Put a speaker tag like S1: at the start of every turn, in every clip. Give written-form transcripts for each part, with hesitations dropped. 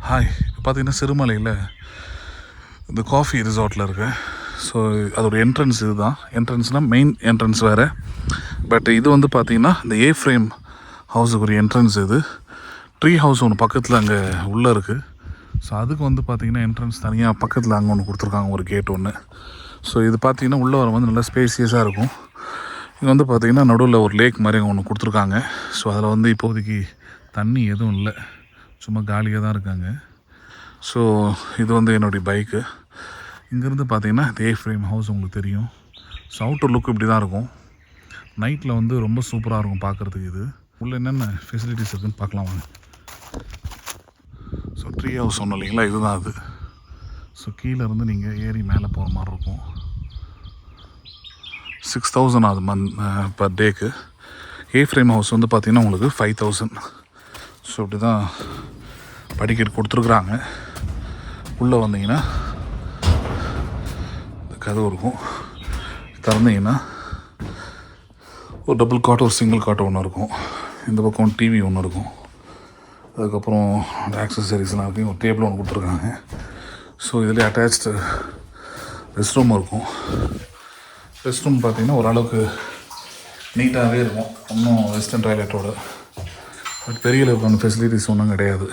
S1: Hi, இப்போ பார்த்தீங்கன்னா சிறுமலையில் இந்த காஃபி ரிசார்ட்டில் இருக்கேன். ஸோ அதோட என்ட்ரன்ஸ் இது தான். என்ட்ரன்ஸ்னால் மெயின் என்ட்ரன்ஸ் வேறு. பட் இது வந்து பார்த்திங்கன்னா இந்த ஏ ஃப்ரேம் ஹவுஸுக்கு ஒரு என்ட்ரன்ஸ். இது ட்ரீ ஹவுஸ் ஒன்று பக்கத்தில் அங்கே உள்ளே இருக்குது. ஸோ அதுக்கு வந்து பார்த்திங்கன்னா என்ட்ரன்ஸ் தனியாக பக்கத்தில் அங்கே ஒன்று கொடுத்துருக்காங்க, ஒரு கேட் ஒன்று. ஸோ இது பார்த்திங்கன்னா உள்ளே வர வந்து நல்லா ஸ்பேசியஸாக இருக்கும். இது வந்து பார்த்திங்கன்னா நடுவில் ஒரு லேக் மாதிரி ஒன்று கொடுத்துருக்காங்க. ஸோ அதில் வந்து இப்போதைக்கு தண்ணி எதுவும் இல்லை, சும்மா காலியாக தான் இருக்காங்க. ஸோ இது வந்து என்னுடைய பைக்கு. இங்கேருந்து பார்த்தீங்கன்னா ஏ ஃப்ரேம் ஹவுஸ் உங்களுக்கு தெரியும். ஸோ அவுட்டர் லுக் இப்படி தான் இருக்கும். நைட்டில் வந்து ரொம்ப சூப்பராக இருக்கும் பார்க்குறதுக்கு. இது உள்ளே என்னென்ன ஃபெசிலிட்டிஸ் இருக்குதுன்னு பார்க்கலாம் வாங்க. ஸோ ட்ரீ ஹவுஸ் ஒன்றும் இல்லைங்களா, இதுதான் அது. ஸோ கீழே இருந்து நீங்கள் ஏறி மேலே போகிற மாதிரி இருக்கும். 6,000 ஆகுது பர் டேக்கு. ஏ ஃப்ரேம் ஹவுஸ் வந்து பார்த்திங்கன்னா உங்களுக்கு 5,000. ஸோ இப்படி தான் படிக்கட்டு கொடுத்துருக்குறாங்க. உள்ளே வந்தீங்கன்னா கதவு இருக்கும். திறந்தீங்கன்னா ஒரு டபுள் காட், ஒரு சிங்கிள் காட் ஒன்று இருக்கும். இந்த பக்கம் டிவி ஒன்று இருக்கும். அதுக்கப்புறம் ஆக்சசரிஸ்லாம் இருக்குது. ஒரு டேபிள் ஒன்று கொடுத்துருக்காங்க. ஸோ இதில் அட்டாச்டு ரெஸ்ட் ரூம் இருக்கும். ரெஸ்ட் ரூம் பார்த்திங்கன்னா ஓரளவுக்கு நீட்டாகவே இருக்கும், இன்னும் வெஸ்டர்ன் டாய்லெட்டோட. பட் பெரிய அளவுக்கான ஃபெசிலிட்டிஸ் ஒன்றும் கிடையாது.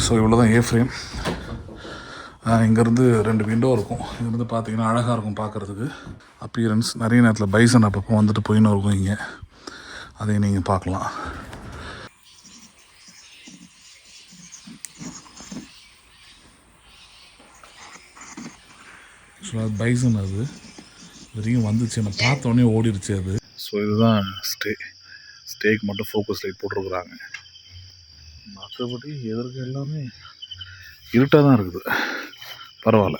S1: ஸோ இவ்வளோ தான் ஏ ஃப்ரேம். இங்கேருந்து 2 விண்டோ இருக்கும். இங்கேருந்து பார்த்தீங்கன்னா அழகாக இருக்கும் பார்க்குறதுக்கு. அப்பியரன்ஸ் நிறைய நேரத்தில் பைசன் அப்பப்போ வந்துட்டு போயின்னு இருக்கும் இங்கே, அதையும் நீங்கள் பார்க்கலாம். ஸோ அது பைசன், அது வரையும் வந்துச்சு, என்னை பார்த்தோன்னே ஓடிடுச்சு அது. ஸோ இதுதான் ஸ்டேக்கு மட்டும் ஃபோக்கஸ் லைட் போட்டிருக்குறாங்க. மற்றபடி எதற்கு எல்லாமே இருட்டாக தான் இருக்குது. பரவாயில்ல.